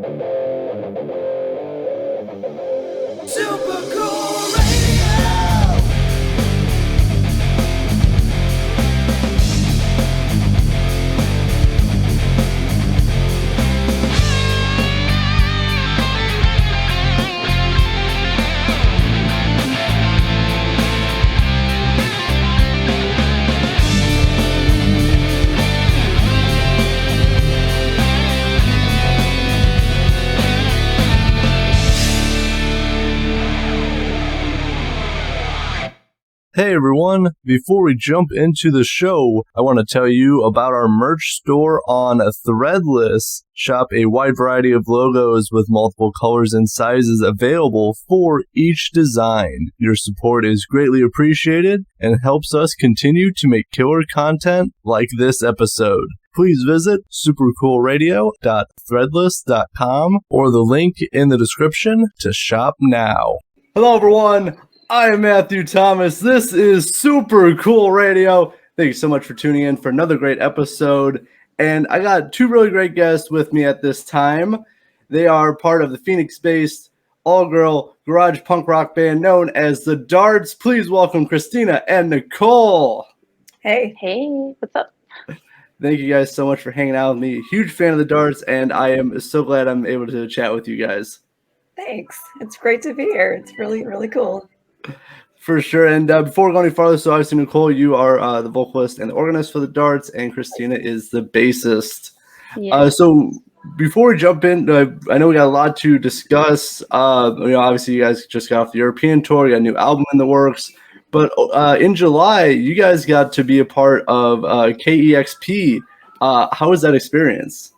Super Cool Radio. Hey everyone, before we jump into the show, I want to tell you about our merch store on Threadless. Shop a wide variety of logos with multiple colors and sizes available for each design. Your support is greatly appreciated and helps us continue to make killer content like this episode. Please visit supercoolradio.threadless.com or the link in the description to shop now. Hello everyone! I am Matthew Thomas. This is Super Cool Radio. Thank you so much for tuning in for another great episode. And I got two really great guests with me at this time. They are part of the Phoenix-based all-girl garage punk rock band known as The Darts. Please welcome Christina and Nicole. Hey. Hey, what's up? Thank you guys so much for hanging out with me. Huge fan of The Darts, and I am so glad I'm able to chat with you guys. Thanks. It's great to be here. It's really, really cool. For sure. And before we go any farther, so obviously, Nicole, you are the vocalist and the organist for The Darts, and Christina is the bassist. Yeah. So before we jump in, I know we got a lot to discuss. Obviously, you guys just got off the European tour. You got a new album in the works. But in July, you guys got to be a part of KEXP. How was that experience?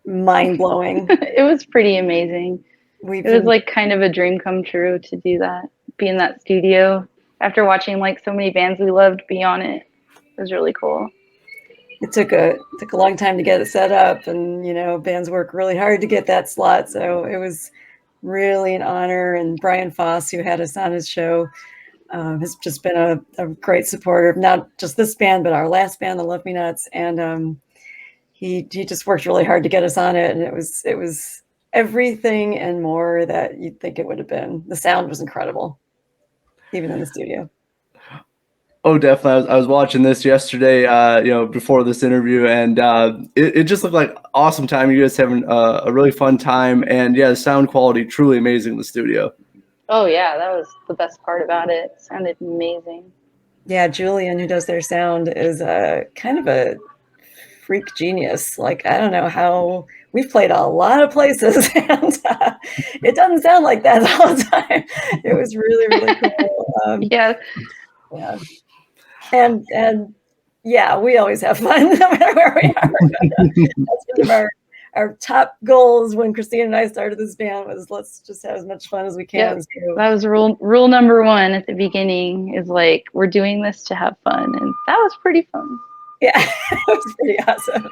Mind-blowing. It was pretty amazing. It was like kind of a dream come true to do that, be in that studio after watching like so many bands we loved be on it. It was really cool. It took a long time to get it set up, and bands work really hard to get that slot. So it was really an honor. And Brian Foss, who had us on his show, has just been a great supporter of not just this band, but our last band, the Love Me Nuts. And he just worked really hard to get us on it, and it was everything and more that you'd think it would have been. The sound was incredible, even in the studio. Oh, definitely. I was watching this yesterday, before this interview, and it just looked like awesome time. You guys having a really fun time, and yeah, the sound quality truly amazing in the studio. Oh yeah, that was the best part about it. It sounded amazing. Yeah, Julian, who does their sound, is kind of a freak genius. Like, I don't know how. We've played a lot of places, and it doesn't sound like that all the time. It was really, really cool. Yeah. And yeah, we always have fun no matter where we are. That's one of our top goals when Christina and I started this band was let's just have as much fun as we can. Yep. So, that was rule number one at the beginning is like, we're doing this to have fun. And that was pretty fun. yeah, it was pretty awesome.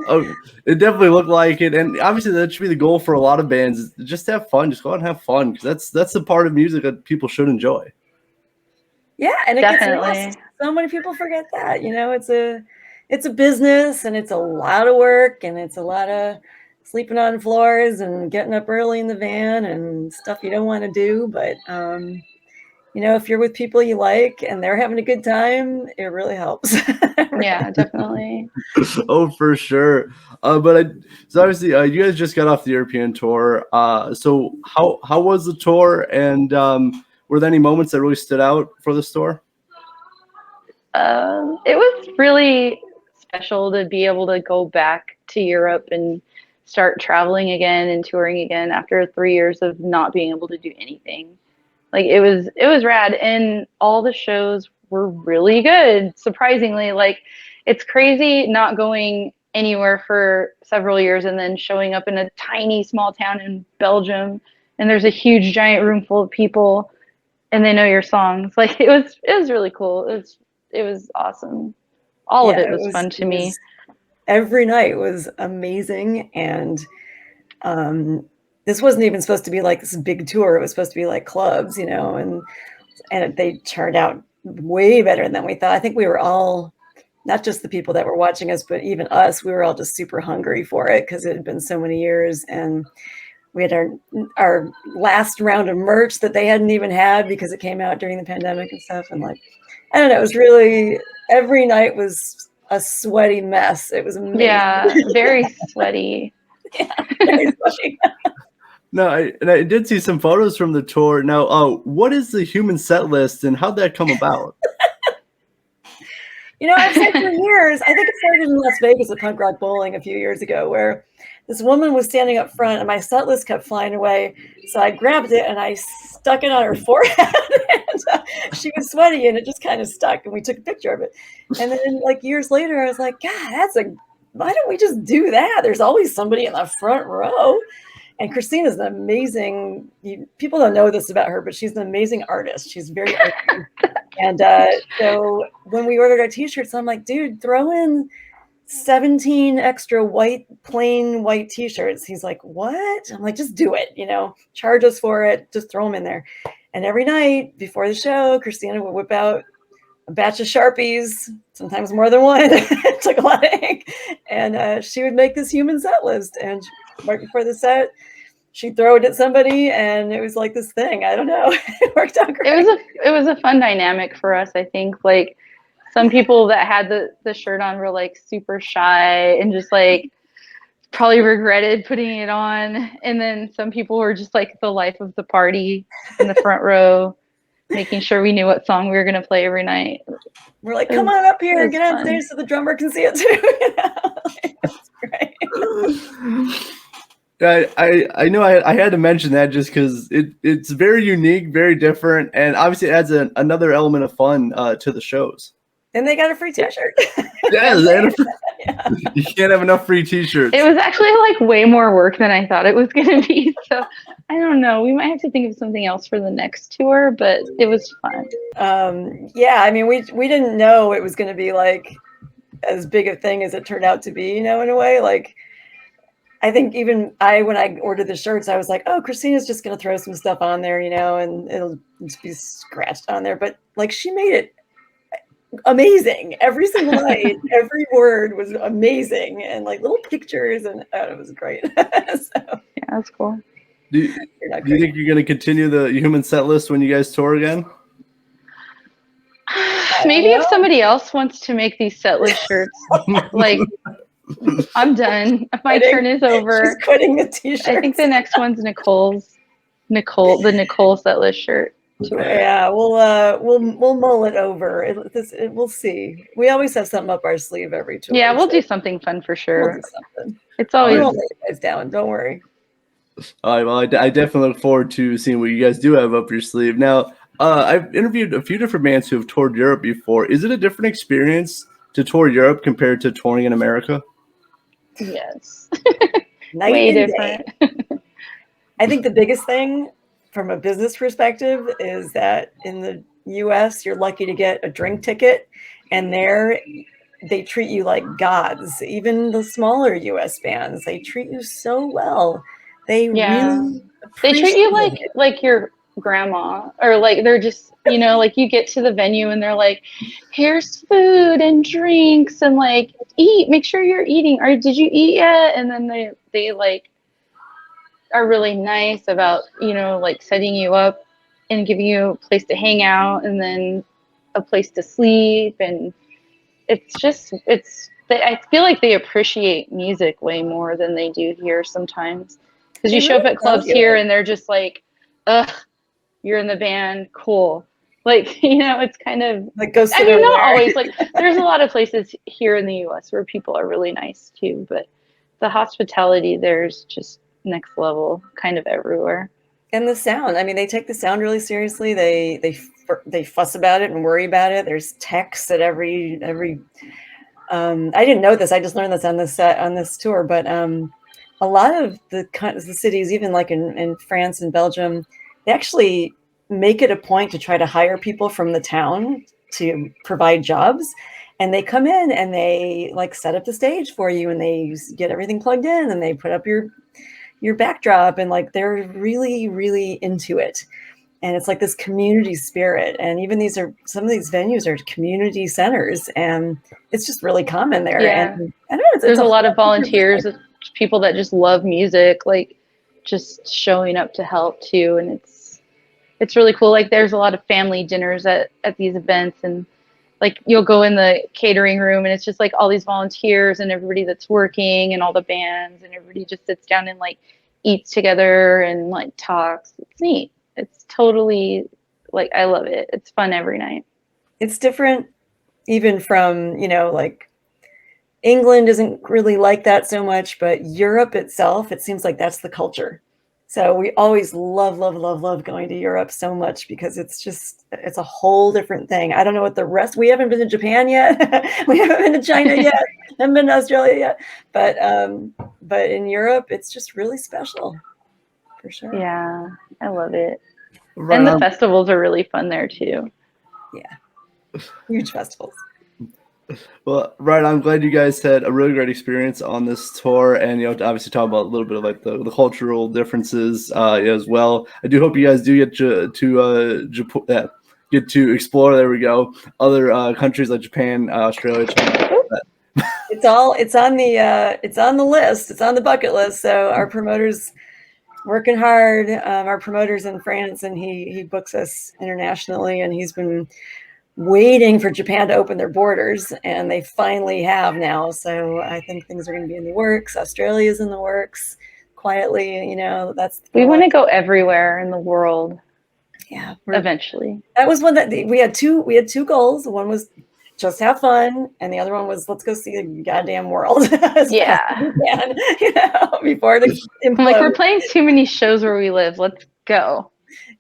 Oh, it definitely looked like it, and obviously that should be the goal for a lot of bands. Just have fun, just go out and have fun, because that's the part of music that people should enjoy. Yeah, and it Definitely. gets lost. So many people forget that. It's a business, and it's a lot of work, and it's a lot of sleeping on floors and getting up early in the van and stuff you don't want to do. But if you're with people you like and they're having a good time, it really helps. Yeah, definitely. Oh, for sure. So obviously, you guys just got off the European tour. So how was the tour, and were there any moments that really stood out for this tour? It was really special to be able to go back to Europe and start traveling again and touring again after 3 years of not being able to do anything. Like it was rad, and all the shows were really good. Surprisingly, like it's crazy not going anywhere for several years and then showing up in a tiny small town in Belgium, and there's a huge giant room full of people, and they know your songs. Like it was really cool. It was awesome. All of it was fun to me. Every night was amazing, and this wasn't even supposed to be like this big tour. It was supposed to be like clubs, and they turned out way better than we thought. I think we were all not just the people that were watching us, but even us, we were all just super hungry for it because it had been so many years. And we had our last round of merch that they hadn't even had because it came out during the pandemic and stuff. And like, I don't know, it was really, every night was a sweaty mess. It was amazing. Yeah, very sweaty. Yeah, very sweaty. No, I did see some photos from the tour. Now, what is the human set list and how'd that come about? You know, I've said for years, I think it started in Las Vegas at Punk Rock Bowling a few years ago, where this woman was standing up front and my set list kept flying away. So I grabbed it and I stuck it on her forehead. And she was sweaty and it just kind of stuck. And we took a picture of it. And then like years later, I was like, God, why don't we just do that? There's always somebody in the front row. And Christina's an amazing, people don't know this about her, but she's an amazing artist. She's very artsy. And so when we ordered our t-shirts, I'm like, dude, throw in 17 extra plain white t-shirts. He's like, what? I'm like, just do it, charge us for it. Just throw them in there. And every night before the show, Christina would whip out a batch of Sharpies, sometimes more than one. It took a lot of ink. And she would make this human set list. And right before the set, she'd throw it at somebody, and it was like this thing. I don't know. It worked out great. It was a fun dynamic for us, I think. Like some people that had the shirt on were like super shy and just like probably regretted putting it on. And then some people were just like the life of the party in the front row, making sure we knew what song we were going to play every night. We're like, come on up here and get on stage so the drummer can see it too. It's great. I know I had to mention that just because it's very unique, very different, and obviously it adds another element of fun to the shows. And they got a free t-shirt. Yeah. You can't have enough free t-shirts. It was actually like way more work than I thought it was going to be. So I don't know. We might have to think of something else for the next tour, but it was fun. Yeah, I mean, we didn't know it was going to be like as big a thing as it turned out to be, in a way. Like, I think even when I ordered the shirts, I was like, oh, Christina's just going to throw some stuff on there, and it'll just be scratched on there. But like, she made it amazing. Every single night, every word was amazing, and like little pictures, and it was great. So, yeah, that's cool. Do you think you're going to continue the human set list when you guys tour again? Maybe if somebody else wants to make these set list shirts, like I'm done. My turn is over. She's quitting the t-shirt. I think the next one's the Nicole set list shirt. Yeah, we'll mull it over. We'll see. We always have something up our sleeve every tour. Yeah, we'll do something fun for sure. We'll do something. It's always. We won't let you guys down. Don't worry. All right, well, I definitely look forward to seeing what you guys do have up your sleeve. Now, I've interviewed a few different bands who have toured Europe before. Is it a different experience to tour Europe compared to touring in America? Yes. Way different. I think the biggest thing from a business perspective is that in the US, you're lucky to get a drink ticket, and there they treat you like gods. Even the smaller US bands, they treat you so well. They really treat you like your grandma, or like they're just, like you get to the venue and they're like, here's food and drinks, and like make sure you're eating, or did you eat yet? And then they like are really nice about, like setting you up and giving you a place to hang out and then a place to sleep. And I feel like they appreciate music way more than they do here sometimes. Because you show up at clubs here and they're just like, ugh, you're in the band, cool. Like, it's kind of like, go sit not always. Like, there's a lot of places here in the US where people are really nice too, but the hospitality there's just next level kind of everywhere. And the sound, I mean, they take the sound really seriously. They fuss about it and worry about it. There's techs at every I didn't know this, I just learned this on this tour, but a lot of the cities, even like in France and Belgium, they actually make it a point to try to hire people from the town to provide jobs. And they come in and they like set up the stage for you, and they get everything plugged in, and they put up your backdrop, and like they're really, really into it. And it's like this community spirit. And even some of these venues are community centers, and it's just really common there. Yeah. And I don't know, There's a lot of volunteers, people that just love music, like just showing up to help too. And it's really cool. Like there's a lot of family dinners at these events, and like you'll go in the catering room and it's just like all these volunteers and everybody that's working and all the bands, and everybody just sits down and like eats together and like talks. It's neat. It's totally like, I love it. It's fun every night. It's different even from, like England isn't really like that so much, but Europe itself, it seems like that's the culture. So we always love going to Europe so much, because it's a whole different thing. I don't know what we haven't been to Japan yet. We haven't been to China yet. Haven't been to Australia yet. But in Europe, it's just really special for sure. Yeah, I love it. Right And the on. festivals are really fun there too. Yeah. Huge festivals. Well, right. I'm glad you guys had a really great experience on this tour, and to obviously talk about a little bit of like the cultural differences as well. I do hope you guys do get get to explore. There we go. Other countries like Japan, Australia, China. It's on the list. It's on the bucket list. So our promoter's working hard. Our promoter's in France, and he books us internationally, and he's been waiting for Japan to open their borders, and they finally have now. So I think things are going to be in the works. Australia's in the works quietly. We want to go everywhere in the world. Yeah, eventually. That was one that we had two goals. One was just have fun, and the other one was let's go see the goddamn world. Yeah. Before the I'm like, we're playing too many shows where we live. Let's go.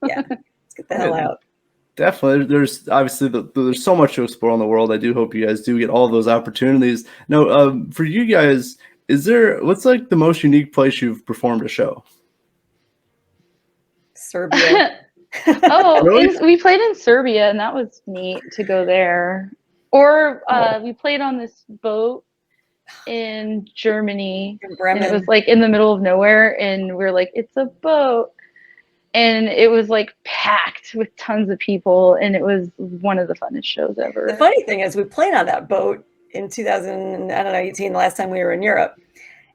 Yeah, let's get the hell out. Definitely. There's obviously there's so much to explore in the world. I do hope you guys do get all those opportunities. Now, for you guys, what's like the most unique place you've performed a show? Serbia. Really? We played in Serbia, and that was neat to go there. Or we played on this boat in Germany, and it was like in the middle of nowhere, and we were like, it's a boat. And it was like packed with tons of people, and it was one of the funnest shows ever. The funny thing is, we played on that boat in 2018, the last time we were in Europe.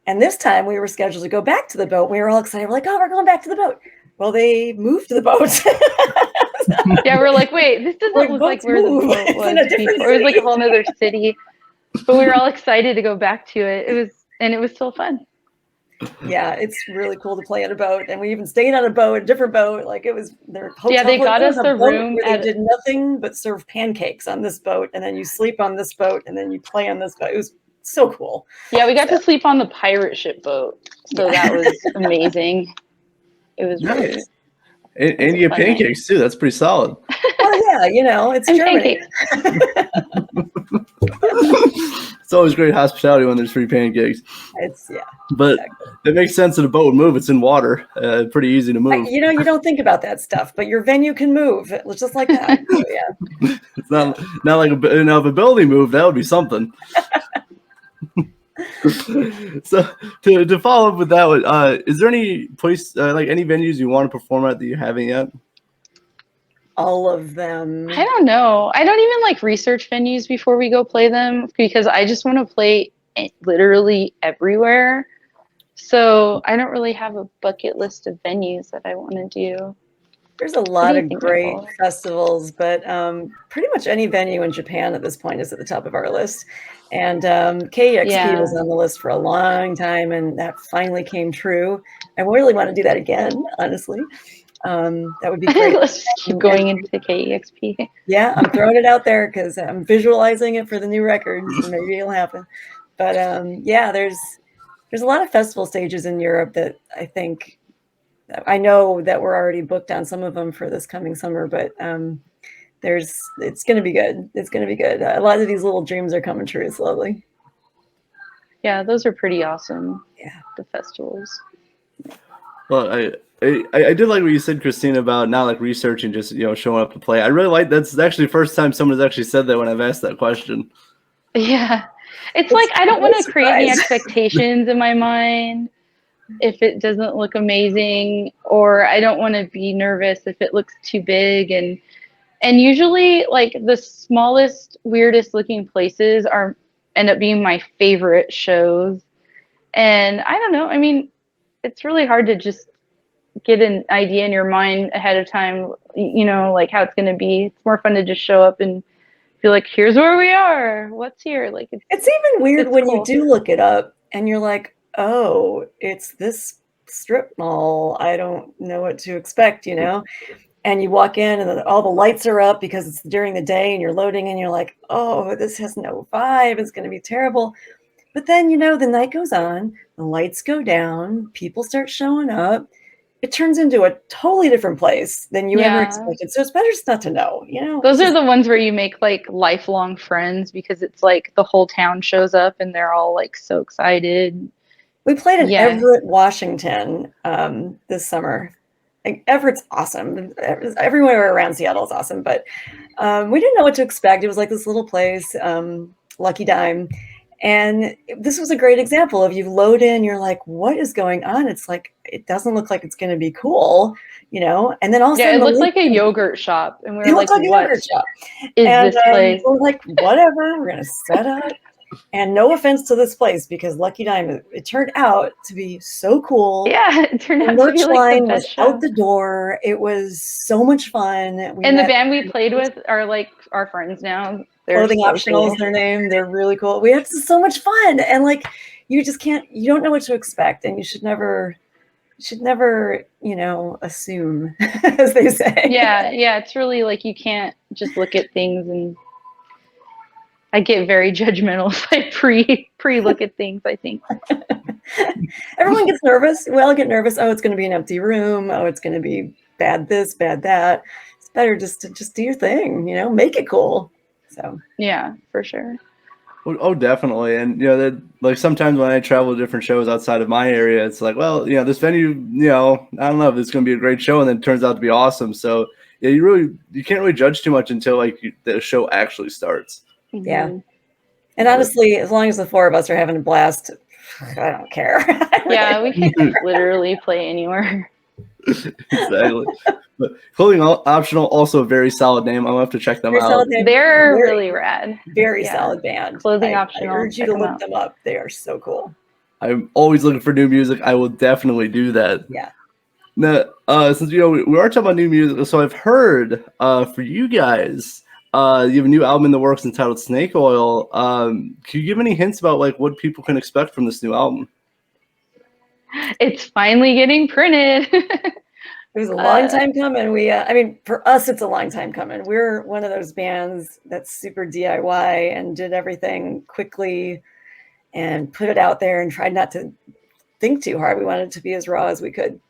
And this time we were scheduled to go back to the boat. We were all excited. We're like, oh, we're going back to the boat. Well, they moved the boat. Yeah, we're like, wait, this doesn't look like where the boat was before. It was like a whole other city. But we were all excited to go back to it. It was still fun. Yeah, it's really cool to play on a boat, and we even stayed on a different boat. Like it was their hotel. Yeah, they got us a room. Where they did nothing but serve pancakes on this boat, and then you sleep on this boat, and then you play on this boat. It was so cool. Yeah, we got to sleep on the pirate ship boat, so that was amazing. It was nice. And you get pancakes too. That's pretty solid. Oh yeah, it's Germany. It's always great hospitality when there's free pancakes. But it makes sense that a boat would move. It's in water. Pretty easy to move. You don't think about that stuff, but your venue can move. It was just like that. So, yeah. It's not like if a building moved, that would be something. So to follow up with that, is there any place like any venues you want to perform at that you haven't yet? All of them. I don't know. I don't even like research venues before we go play them, because I just want to play literally everywhere. So I don't really have a bucket list of venues that I want to do. There's a lot of great festivals, but pretty much any venue in Japan at this point is at the top of our list. And KEXP was on the list for a long time, and that finally came true. I really want to do that again, honestly. That would be great. Let's keep going into KEXP. Yeah, I'm throwing it out there because I'm visualizing it for the new record. So maybe it'll happen. But there's a lot of festival stages in Europe that I know that we're already booked on some of them for this coming summer, but it's going to be good. It's going to be good. A lot of these little dreams are coming true slowly. Yeah, those are pretty awesome. Yeah, the festivals. Well, I did like what you said, Christina, about not like researching, just showing up to play. I really like that's actually the first time someone has actually said that when I've asked that question. Yeah, it's like I don't want to create any expectations in my mind. if it doesn't look amazing, or I don't want to be nervous if it looks too big. And usually, like, the smallest, weirdest looking places end up being my favorite shows. And I don't know, I mean, it's really hard to just get an idea in your mind ahead of time, like how it's going to be. It's more fun to just show up and feel like, here's where we are, what's here. Like, It's even weird it's when cool. you do look it up and you're like, oh, it's this strip mall. I don't know what to expect, And you walk in and all the lights are up because it's during the day and you're loading and you're like, oh, this has no vibe. It's going to be terrible. But then, the night goes on, the lights go down, people start showing up. It turns into a totally different place than you ever expected. So it's better just not to know, Those are the ones where you make like lifelong friends because it's like the whole town shows up and they're all like so excited. We played in Everett, Washington this summer. Like, Everett's awesome. Everywhere around Seattle is awesome, but we didn't know what to expect. It was like this little place, Lucky Dime. And this was a great example of you load in, you're like, what is going on? It's like, it doesn't look like it's going to be cool, and then all of a sudden it looked like a yogurt shop. And we were like, a yogurt shop. Is this place? We're like, whatever, we're going to set up. And no offense to this place, because Lucky Dime, it turned out to be so cool. Yeah, it turned out to be like line the was best show. out the door. It was so much fun. And the band we played with are like our friends now. Clothing Optional is their name. They're really cool. We had so much fun, and like, you don't know what to expect, and you should never, assume, as they say. Yeah. It's really like, you can't just look at things, and I get very judgmental if I pre look at things, I think. Everyone gets nervous. We all get nervous. Oh, it's going to be an empty room. Oh, it's going to be bad this, bad that. It's better just to do your thing, make it cool. So yeah, for sure. Oh, definitely. And like sometimes when I travel to different shows outside of my area, it's like, well, this venue, I don't know if it's going to be a great show, and then it turns out to be awesome. So yeah, you can't really judge too much until like the show actually starts. Yeah. And honestly, as long as the four of us are having a blast, I don't care. Yeah, we can literally play anywhere. Exactly. But Clothing Optional, also a very solid name. I'll have to check them out. They're really rad. Very solid band. Clothing Optional. I urge you to look them up. They are so cool. I'm always looking for new music. I will definitely do that. Yeah. Now, since we are talking about new music, so I've heard for you guys, you have a new album in the works entitled Snake Oil. Can you give any hints about like what people can expect from this new album? It's finally getting printed. It was a long time coming. For us, it's a long time coming. We're one of those bands that's super DIY and did everything quickly and put it out there and tried not to think too hard. We wanted it to be as raw as we could.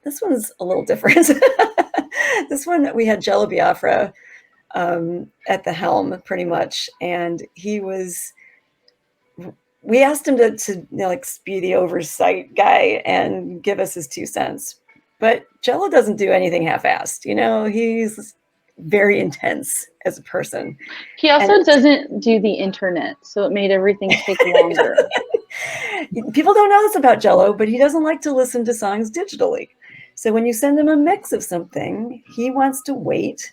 This one's a little different. This one, we had Jello Biafra at the helm pretty much. And we asked him to be the oversight guy and give us his 2 cents. But Jello doesn't do anything half-assed. He's very intense as a person. He also doesn't do the internet, so it made everything take longer. People don't know this about Jello, but he doesn't like to listen to songs digitally. So when you send him a mix of something, he wants to wait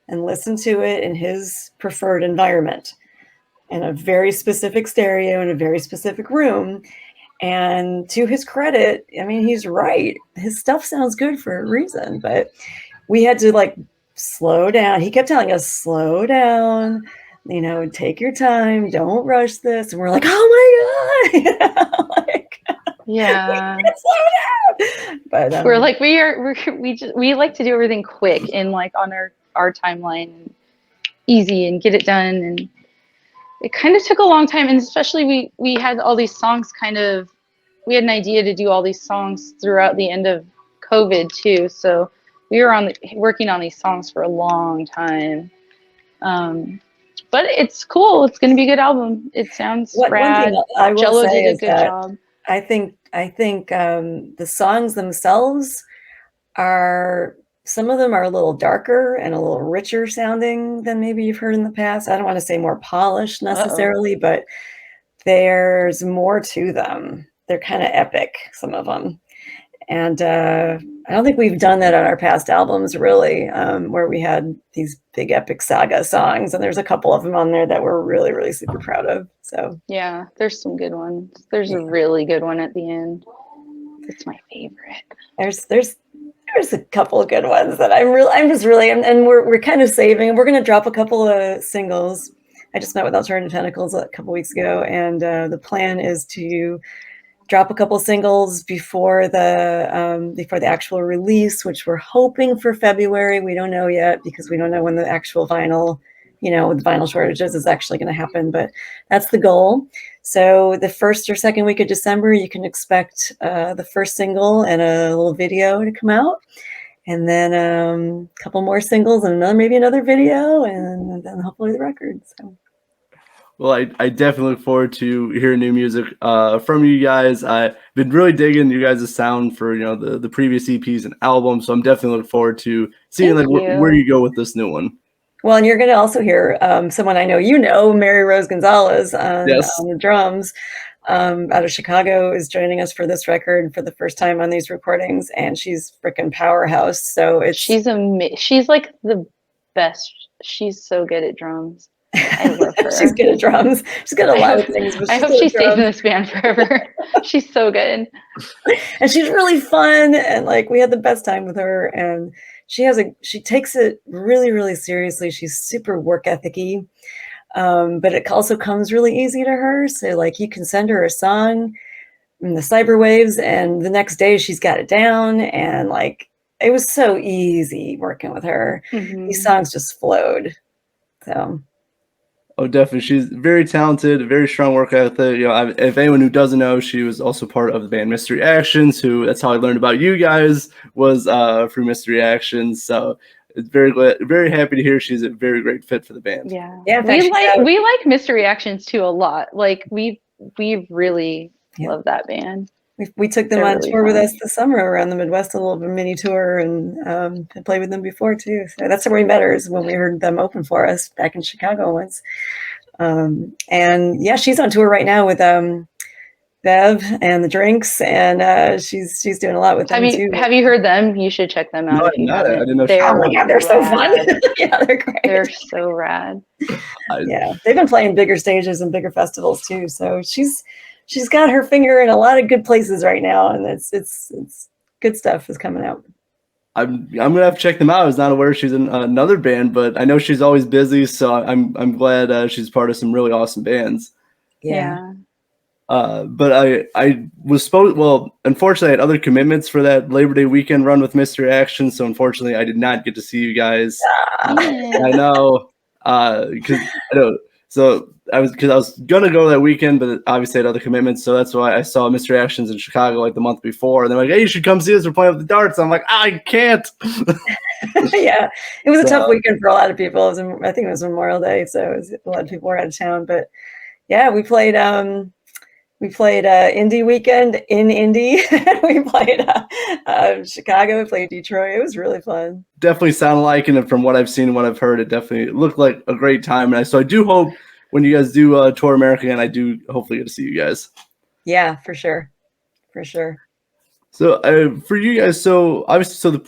and listen to it in his preferred environment, in a very specific stereo, in a very specific room. And to his credit, he's right. His stuff sounds good for a reason, but we had to slow down. He kept telling us, slow down, take your time, don't rush this. And we're like, oh my God. Yeah. We can't slow down. But we're like, we like to do everything quick and on our timeline, easy, and get it done. And it kind of took a long time, and especially we had all these songs we had an idea to do all these songs throughout the end of COVID too. So we were working on these songs for a long time. But it's cool. It's going to be a good album. It sounds rad. One thing I will Jello say did a is good that job. I think the songs themselves some of them are a little darker and a little richer sounding than maybe you've heard in the past. I don't want to say more polished necessarily, but there's more to them. they're kind of epic, some of them. And I don't think we've done that on our past albums, really, where we had these big epic saga songs. And there's a couple of them on there that we're really, really super proud of. So Yeah, there's some good ones. There's a really good one at the end. It's my favorite. there's a couple of good ones that I'm just really, and we're kind of saving. We're going to drop a couple of singles. I just met with Alternative Tentacles a couple weeks ago, and the plan is to drop a couple singles before the actual release, which we're hoping for February. We don't know yet because we don't know when the actual vinyl, with vinyl shortages is actually going to happen, but that's the goal. So the first or second week of December, you can expect the first single and a little video to come out. And then a couple more singles and maybe another video, and then hopefully the record. So. Well, I definitely look forward to hearing new music from you guys. I've been really digging you guys' sound for the previous EPs and albums, so I'm definitely looking forward to seeing where you go with this new one. Well, and you're going to also hear someone I know Mary Rose Gonzalez on the drums out of Chicago is joining us for this record for the first time on these recordings, and she's freaking powerhouse. So she's like the best. She's so good at drums. I love her. She's good at drums. She's good at a lot of things. But I hope she stays in this band forever. She's so good. And she's really fun. And we had the best time with her. And she takes it really, really seriously. She's super work ethic-y. But it also comes really easy to her. So you can send her a song in the cyber waves and the next day she's got it down. And it was so easy working with her. Mm-hmm. These songs just flowed. So. Oh, definitely. She's very talented, very strong work ethic. If anyone who doesn't know, she was also part of the band Mystery Actions, that's how I learned about you guys, was through Mystery Actions. So it's very happy to hear she's a very great fit for the band. Yeah. We like Mystery Actions too a lot. We really love that band. We took them on tour with us this summer around the Midwest, a little bit mini tour, and played with them before too. So that's where we met her, is when we heard them open for us back in Chicago once. And yeah, she's on tour right now with Bev and the Drinks, and she's doing a lot with them too. Have you heard them? You should check them out. No, I didn't know. Oh my God, they're so fun. Yeah, they're great. They're so rad. Yeah, they've been playing bigger stages and bigger festivals too. So she's got her finger in a lot of good places right now, and it's good stuff is coming out. I'm gonna have to check them out. I was not aware she's in another band, but I know she's always busy, so I'm glad she's part of some really awesome bands. Yeah. But I was unfortunately I had other commitments for that Labor Day weekend run with Mystery Action, so unfortunately I did not get to see you guys. I know, because I don't. So I was gonna go that weekend, but obviously I had other commitments. So that's why I saw Mystery Actions in Chicago the month before, and they're like, "Hey, you should come see us. We're playing with the Darts." I'm like, "I can't." Yeah, it was a tough weekend for a lot of people. I think it was Memorial Day, so a lot of people were out of town. But yeah, we played Indie weekend in Indy. We played Chicago. We played Detroit. It was really fun. Definitely sounded like, and from what I've seen and what I've heard, it definitely looked like a great time. And so I do hope when you guys do tour America, and I do hopefully get to see you guys. Yeah, for sure. So for you guys, so obviously,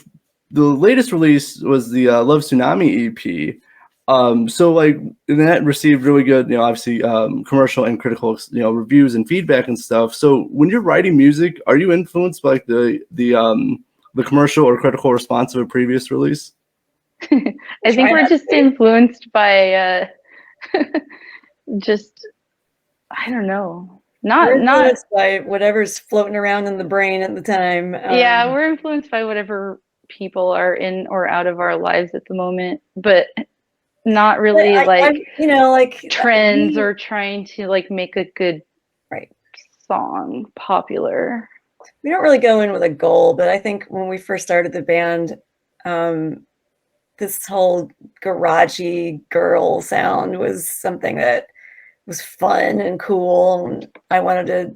the latest release was the Love Tsunami EP. So and that received really good, obviously commercial and critical, reviews and feedback and stuff. So when you're writing music, are you influenced by the commercial or critical response of a previous release? I think we're just influenced by I don't know. Not by whatever's floating around in the brain at the time. Yeah, we're influenced by whatever people are in or out of our lives at the moment, but not really trends or trying to make a good song popular. We don't really go in with a goal, but I think when we first started the band, this whole garagey girl sound was something that was fun and cool, and I wanted to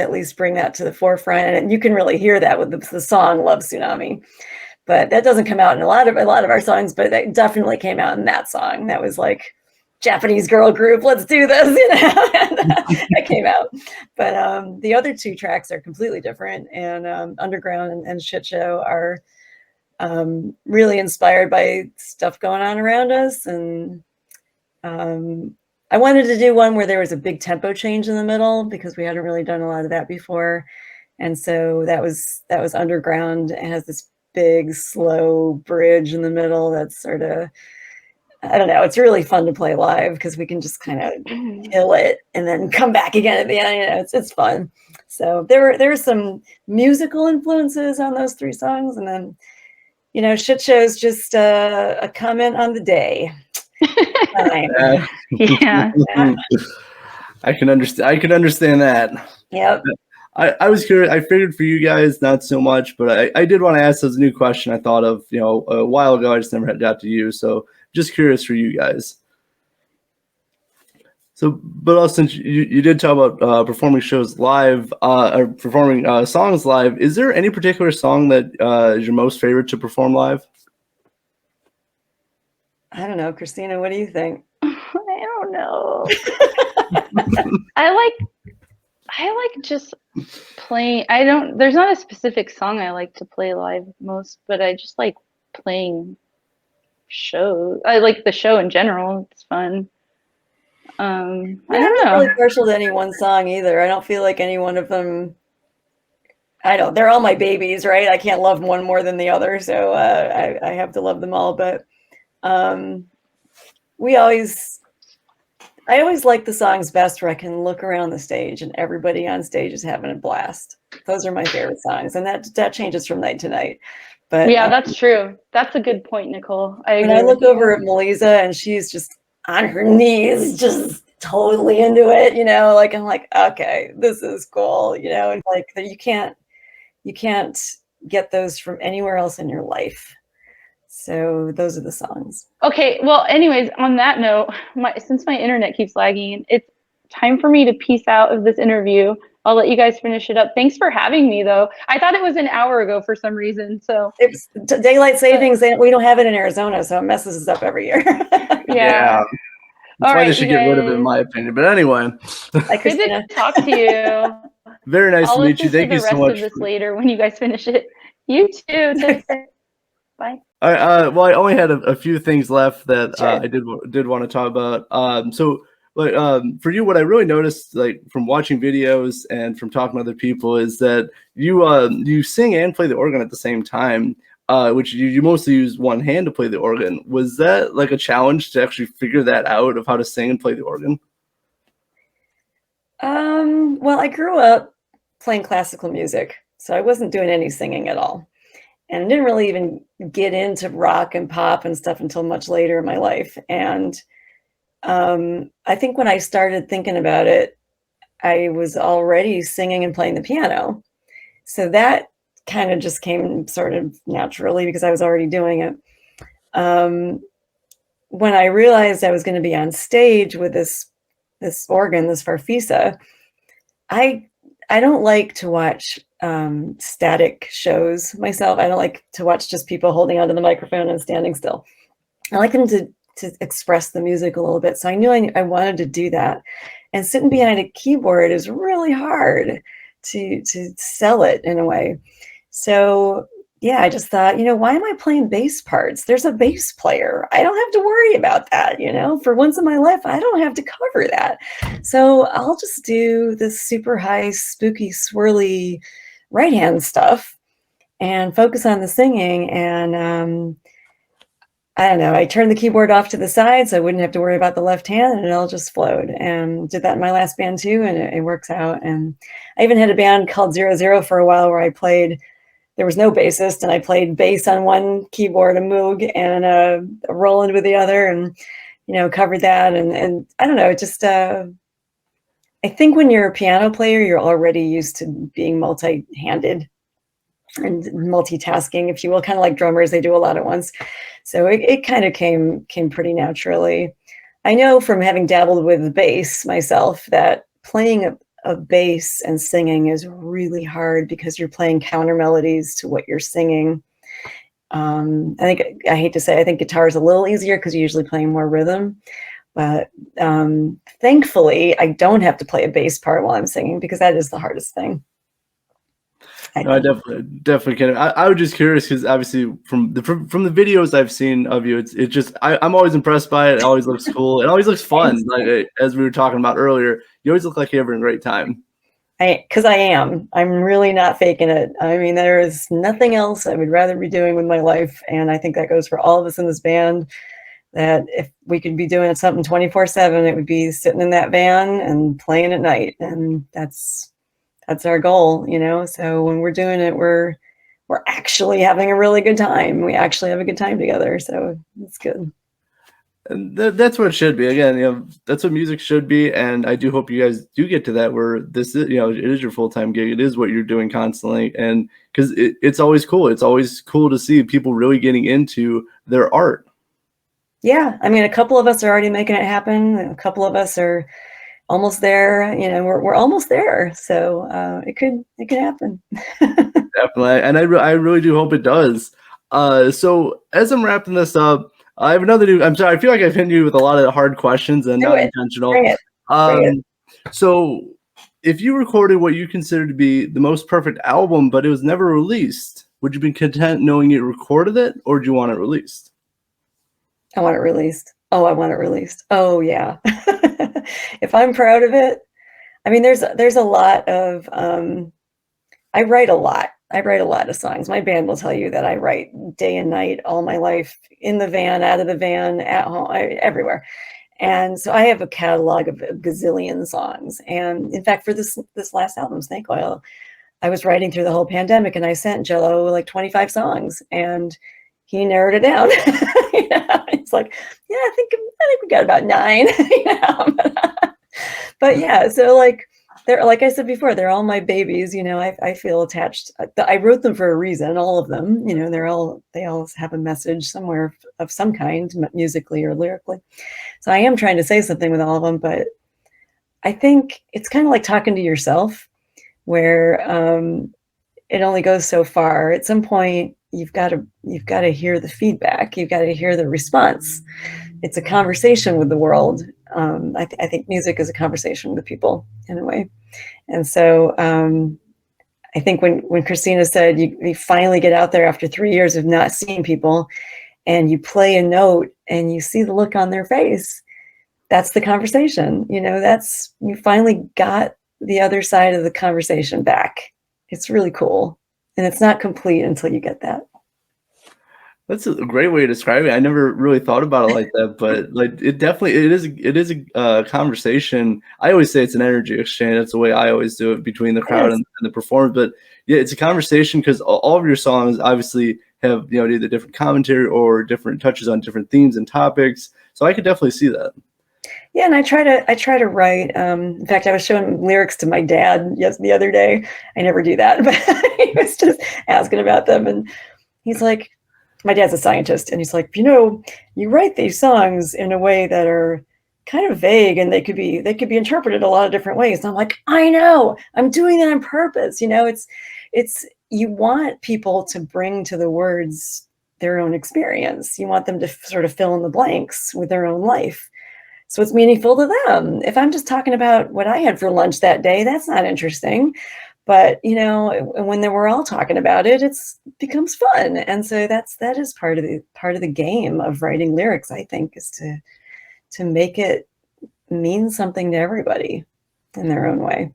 at least bring that to the forefront. And you can really hear that with the song Love Tsunami. But that doesn't come out in a lot of our songs, but that definitely came out in that song. That was Japanese girl group. Let's do this, you know. And, that came out. But the other two tracks are completely different. And Underground and Shit Show are really inspired by stuff going on around us. And I wanted to do one where there was a big tempo change in the middle because we hadn't really done a lot of that before. And so that was Underground. It has this big slow bridge in the middle that's sort of, I don't know, it's really fun to play live because we can just kind of kill it and then come back again at the end. You know, it's fun. So there were some musical influences on those three songs, and then, you know, Shit Show's just a comment on the day. Yeah. I can understand that. Yep. I was curious. I figured for you guys, not so much, but I did want to ask this new question I thought of, you know, a while ago. I just never had got to you. So just curious for you guys. So, but also since you did talk about performing shows live, or performing songs live, is there any particular song that is your most favorite to perform live? I don't know, Christina, what do you think? I don't know. I like just playing. There's not a specific song I like to play live most, but I just like playing shows. I like the show in general. It's fun. I don't know. I'm not really partial to any one song either. I don't feel like any one of them, they're all my babies, right? I can't love one more than the other. So I have to love them all. But I always like the songs best where I can look around the stage and everybody on stage is having a blast. Those are my favorite songs. And that changes from night to night. But yeah, that's true. That's a good point, Nicole. When I look over at Melissa and she's just on her knees, just totally into it, you know, like, I'm like, okay, this is cool, you know, and like you can't get those from anywhere else in your life. So those are the songs. Okay, well, anyways, on that note, since my internet keeps lagging, it's time for me to peace out of this interview. I'll let you guys finish it up. Thanks for having me, though. I thought it was an hour ago for some reason. So it's daylight savings. We don't have it in Arizona, so it messes us up every year. Yeah. That's why they should get rid of it, in my opinion. But anyway, good to talk to you. Very nice to meet you. Thank you so much. I'll listen to the rest of this later when you guys finish it. You too. Take care. Bye. Well, I only had a few things left that Sure. I did want to talk about. So, like, for you, what I really noticed, like from watching videos and from talking to other people, is that you sing and play the organ at the same time, which you mostly use one hand to play the organ. Was that like a challenge to actually figure that out of how to sing and play the organ? Well, I grew up playing classical music, so I wasn't doing any singing at all. And I didn't really even get into rock and pop and stuff until much later in my life. And I think when I started thinking about it, I was already singing and playing the piano. So that kind of just came sort of naturally because I was already doing it. When I realized I was going to be on stage with this organ, this farfisa, I don't like to watch static shows myself. I don't like to watch just people holding onto the microphone and standing still. I like them to express the music a little bit. So I knew I wanted to do that. And sitting behind a keyboard is really hard to sell it in a way. So yeah, I just thought, why am I playing bass parts? There's a bass player. I don't have to worry about that, for once in my life, I don't have to cover that. So I'll just do this super high, spooky, swirly right hand stuff and focus on the singing. And I don't know, I turned the keyboard off to the side so I wouldn't have to worry about the left hand, and it all just flowed. And did that in my last band too, and it works out. And I even had a band called 00 for a while where I played. There was no bassist, and I played bass on one keyboard, a Moog, and a Roland with the other, and covered that. And I don't know, it just I think when you're a piano player, you're already used to being multi-handed and multitasking, if you will, kind of like drummers. They do a lot at once. So it kind of came pretty naturally. I know from having dabbled with bass myself that playing a bass and singing is really hard because you're playing counter melodies to what you're singing. I hate to say, I think guitar is a little easier because you're usually playing more rhythm, But thankfully, I don't have to play a bass part while I'm singing, because that is the hardest thing. No, I definitely can. I was just curious because obviously from the videos I've seen of you, it's just I'm always impressed by it. It always looks cool. It always looks fun. Like as we were talking about earlier, you always look like you're having a great time. Because I am. I'm really not faking it. I mean, there is nothing else I would rather be doing with my life, and I think that goes for all of us in this band. That if we could be doing something 24/7, it would be sitting in that van and playing at night, and that's our goal, you know. So when we're doing it, we're actually having a really good time. We actually have a good time together, so it's good. And that's what it should be. Again, you know, that's what music should be. And I do hope you guys do get to that where this is, you know, it is your full-time gig. It is what you're doing constantly. And because it's always cool. It's always cool to see people really getting into their art. Yeah. I mean, a couple of us are already making it happen. A couple of us are almost there. You know, we're almost there. So it could happen. Definitely. And I really do hope it does. So as I'm wrapping this up, I have another new. I'm sorry. I feel like I've hit you with a lot of hard questions and not intentional. Bring it. So, if you recorded what you consider to be the most perfect album, but it was never released, would you be content knowing you recorded it, or do you want it released? I want it released. Oh, I want it released. Oh, yeah. If I'm proud of it, I mean, there's a lot of. I write a lot. I write a lot of songs. My band will tell you that I write day and night all my life, in the van, out of the van, at home, everywhere. And so I have a catalog of a gazillion songs. And in fact, for this last album, Snake Oil, I was writing through the whole pandemic, and I sent Jello like 25 songs, and he narrowed it down. You know, it's like, yeah, I think we got about 9. You know? But yeah, so like, they're, like I said before, they're all my babies. You know, I feel attached. I wrote them for a reason, all of them. You know, they all have a message somewhere of some kind, musically or lyrically. So I am trying to say something with all of them, but I think it's kind of like talking to yourself, where it only goes so far. At some point, you've got to hear the feedback. You've got to hear the response. It's a conversation with the world. I think music is a conversation with people in a way. And so I think when Christina said you finally get out there after 3 years of not seeing people, and you play a note and you see the look on their face, that's the conversation. You know, you finally got the other side of the conversation back. It's really cool. And it's not complete until you get that. That's a great way to describe it. I never really thought about it like that, but like it is a conversation. I always say it's an energy exchange. That's the way I always do it between the crowd and the performer. But yeah, it's a conversation because all of your songs obviously have, you know, either different commentary or different touches on different themes and topics. So I could definitely see that. Yeah, and I try to write. In fact, I was showing lyrics to my dad the other day. I never do that, but he was just asking about them, and he's like, my dad's a scientist, and he's like, you know, you write these songs in a way that are kind of vague, and they could be interpreted a lot of different ways. And I'm like, I know, I'm doing that on purpose. You know, it's you want people to bring to the words their own experience. You want them to sort of fill in the blanks with their own life, so it's meaningful to them. If I'm just talking about what I had for lunch that day, that's not interesting. But, you know, when we're all talking about it, it becomes fun. And so that is part of the game of writing lyrics, I think, is to make it mean something to everybody in their own way.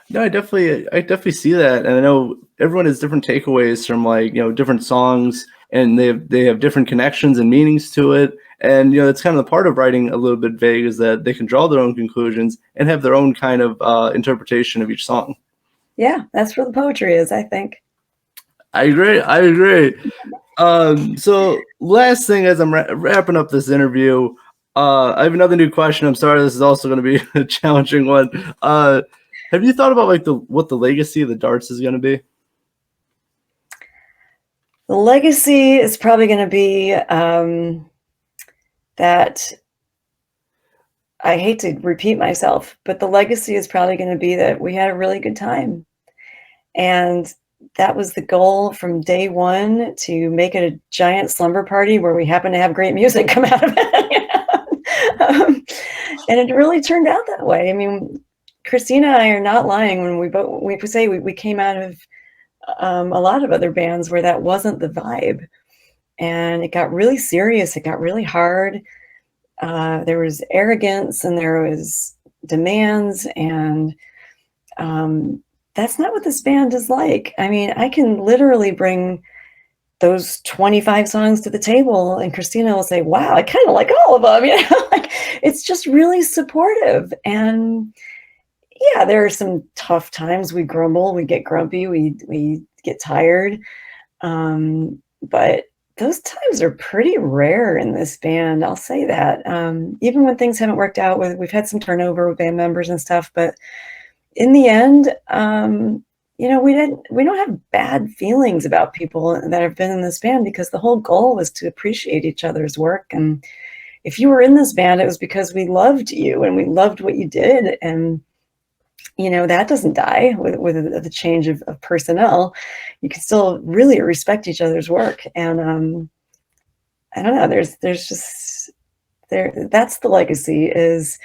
No, I definitely see that. And I know everyone has different takeaways from, like, you know, different songs, and they have different connections and meanings to it. And, you know, it's kind of the part of writing a little bit vague, is that they can draw their own conclusions and have their own kind of interpretation of each song. Yeah, that's where the poetry is, I think. I agree. So last thing, as I'm wrapping up this interview, I have another new question. I'm sorry, this is also going to be a challenging one. Have you thought about like what the legacy of the darts is going to be? The legacy is probably going to be that, I hate to repeat myself, but the legacy is probably going to be that we had a really good time. And that was the goal from day one, to make it a giant slumber party where we happen to have great music come out of it. And it really turned out that way. I mean, Christina and I are not lying when we say we came out of a lot of other bands where that wasn't the vibe, and it got really serious. It got really hard. There was arrogance and there was demands, and that's not what this band is like. I mean, I can literally bring those 25 songs to the table and Christina will say, wow, I kind of like all of them. You know, like, it's just really supportive. And yeah, there are some tough times. We grumble, we get grumpy, we get tired. But those times are pretty rare in this band. I'll say that. Even when things haven't worked out, we've had some turnover with band members and stuff, but in the end, you know, we don't have bad feelings about people that have been in this band, because the whole goal was to appreciate each other's work. And if you were in this band, it was because we loved you and we loved what you did. And, you know, that doesn't die with the change of personnel. You can still really respect each other's work. And I don't know, there's just that's the legacy is,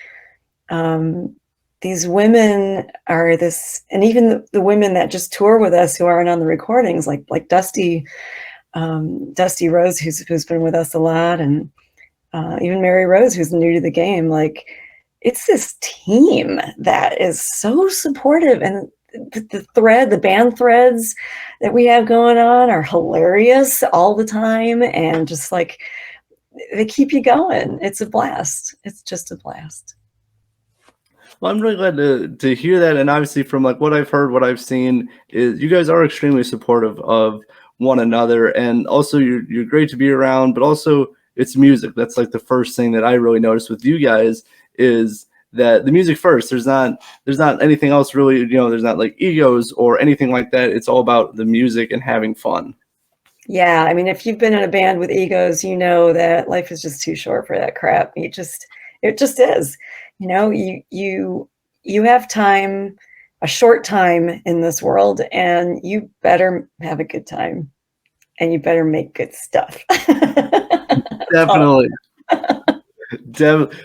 these women are this, and even the women that just tour with us who aren't on the recordings, like Dusty Rose, who's been with us a lot, and even Mary Rose, who's new to the game. Like, it's this team that is so supportive, and the band threads that we have going on are hilarious all the time, and just like they keep you going. It's a blast. It's just a blast. Well, I'm really glad to hear that. And obviously from like what I've heard, what I've seen is you guys are extremely supportive of one another. And also you're great to be around, but also it's music. That's like the first thing that I really noticed with you guys is that the music first. There's not anything else really, you know, there's not like egos or anything like that. It's all about the music and having fun. Yeah. I mean, if you've been in a band with egos, you know that life is just too short for that crap. It just is. You know, you have time, a short time in this world, and you better have a good time, and you better make good stuff. Definitely.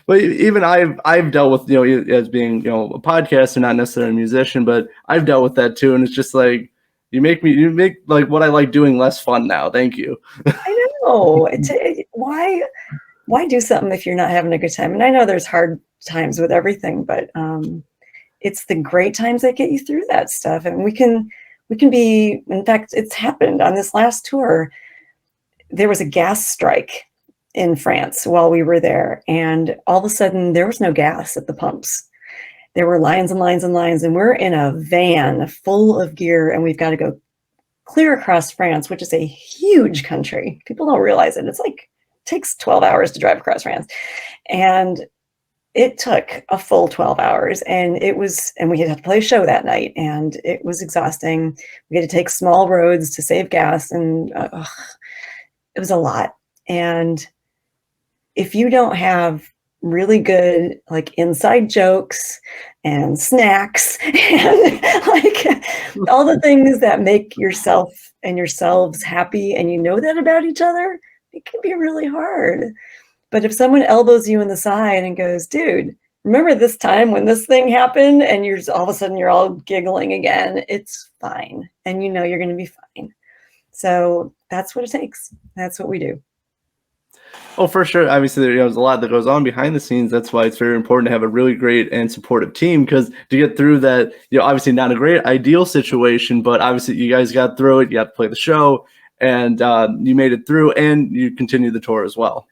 But even I've dealt with, you know, as being, you know, a podcaster, not necessarily a musician, but I've dealt with that too. And it's just like, you make like what I like doing less fun now. Thank you. I know. Why do something if you're not having a good time? And I know there's hard times with everything, but it's the great times that get you through that stuff. And we can be, in fact, it's happened on this last tour. There was a gas strike in France while we were there, and all of a sudden there was no gas at the pumps. There were lines and lines and lines, and we're in a van full of gear, and we've got to go clear across France, which is a huge country. People don't realize it. It's like takes 12 hours to drive across France. And it took a full 12 hours, and we had to play a show that night, and it was exhausting. We had to take small roads to save gas, and it was a lot. And if you don't have really good like inside jokes and snacks and like all the things that make yourself and yourselves happy, and you know that about each other, it can be really hard. But if someone elbows you in the side and goes, dude, remember this time when this thing happened, and all of a sudden you're all giggling again, it's fine. And you know you're going to be fine. So that's what it takes. That's what we do. Oh, for sure. Obviously, there's a lot that goes on behind the scenes. That's why it's very important to have a really great and supportive team, because to get through that, obviously not a great ideal situation, but obviously you guys got through it. You got to play the show, and you made it through, and you continued the tour as well.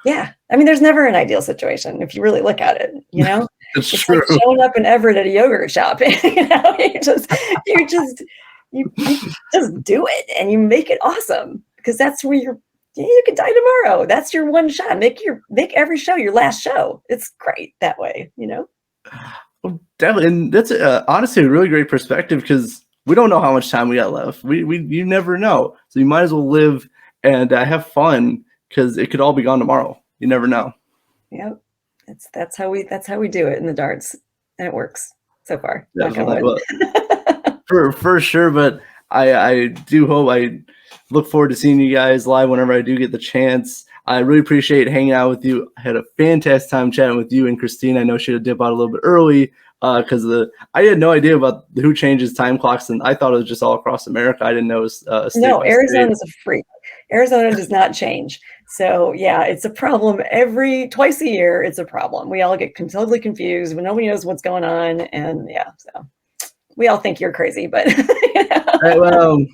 Yeah. I mean, there's never an ideal situation if you really look at it, It's true. Like showing up in Everett at a yogurt shop, you just do it and you make it awesome, because that's where you could die tomorrow. That's your one shot. Make every show your last show. It's great that way, Well, definitely. And that's honestly a really great perspective, because we don't know how much time we got left. You never know. So you might as well live and have fun, because it could all be gone tomorrow. You never know. Yep. That's how we do it in the darts, and it works so far. For sure. But I do hope, I look forward to seeing you guys live whenever I do get the chance. I really appreciate hanging out with you. I had a fantastic time chatting with you and Christina. I know she had to dip out a little bit early because I had no idea about who changes time clocks, and I thought it was just all across America. I didn't know it was state No, by Arizona's state. a freak. Arizona does not change. So yeah, it's a problem twice a year. It's a problem. We all get totally confused when nobody knows what's going on. And yeah, so we all think you're crazy, but Well,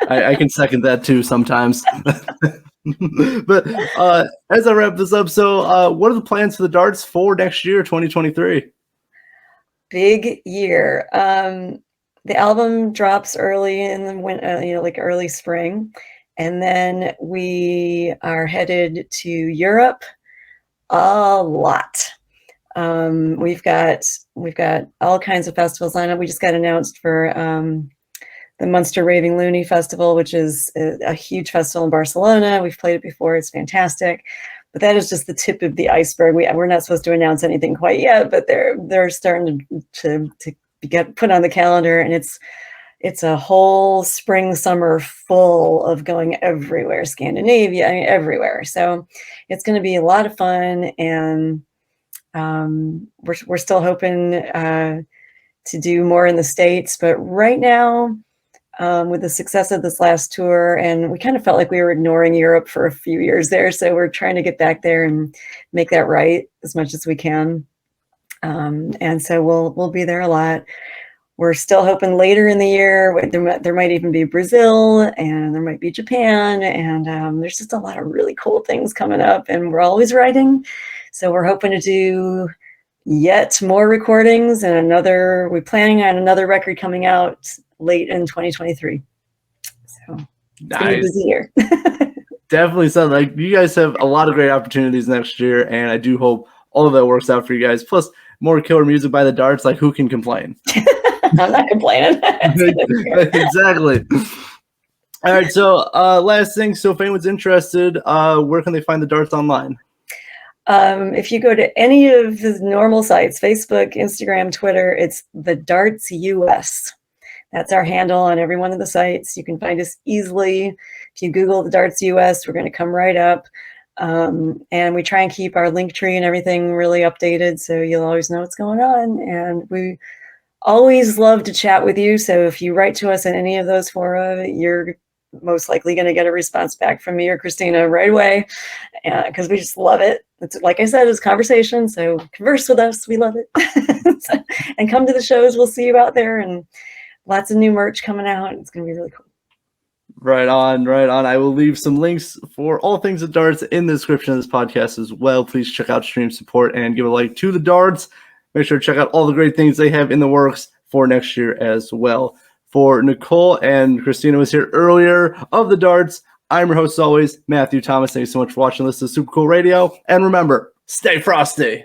I can second that too sometimes. But as I wrap this up, so what are the plans for the darts for next year, 2023? big year. The album drops early in the winter, like early spring. And then we are headed to Europe a lot. We've got all kinds of festivals lined up. We just got announced for the Munster Raving Loony Festival, which is a huge festival in Barcelona. We've played it before. It's fantastic. But that is just the tip of the iceberg. We're not supposed to announce anything quite yet, but they're starting to get put on the calendar, and it's a whole spring, summer full of going everywhere, Scandinavia, I mean, everywhere. So it's going to be a lot of fun, and we're still hoping to do more in the States. But right now, with the success of this last tour, and we kind of felt like we were ignoring Europe for a few years there. So we're trying to get back there and make that right as much as we can. And so we'll be there a lot. We're still hoping later in the year, there might even be Brazil, and there might be Japan, and there's just a lot of really cool things coming up, and we're always writing. So we're hoping to do yet more recordings, and we're planning on another record coming out late in 2023. So it's gonna be a busy year. Definitely sounds like you guys have a lot of great opportunities next year, and I do hope all of that works out for you guys. Plus, more killer music by the Darts. Like, who can complain? I'm not complaining. Exactly. All right. So, last thing. So, if anyone's interested, where can they find the Darts online? If you go to any of the normal sites, Facebook, Instagram, Twitter, it's the Darts US. That's our handle on every one of the sites. You can find us easily. If you Google the Darts US, we're going to come right up. And we try and keep our link tree and everything really updated, so you'll always know what's going on. And we always love to chat with you. So if you write to us in any of those fora, you're most likely going to get a response back from me or Christina right away, because we just love it. It's, like I said, it's conversation. So converse with us. We love it. And come to the shows. We'll see you out there, and lots of new merch coming out. It's going to be really cool. Right on, right on. I will leave some links for all things the Darts in the description of this podcast as well. Please check out Stream Support and give a like to the Darts. Make sure to check out all the great things they have in the works for next year as well. For Nicole and Christina was here earlier of the Darts, I'm your host as always, Matthew Thomas. Thank you so much for watching. This is Super Cool Radio. And remember, stay frosty.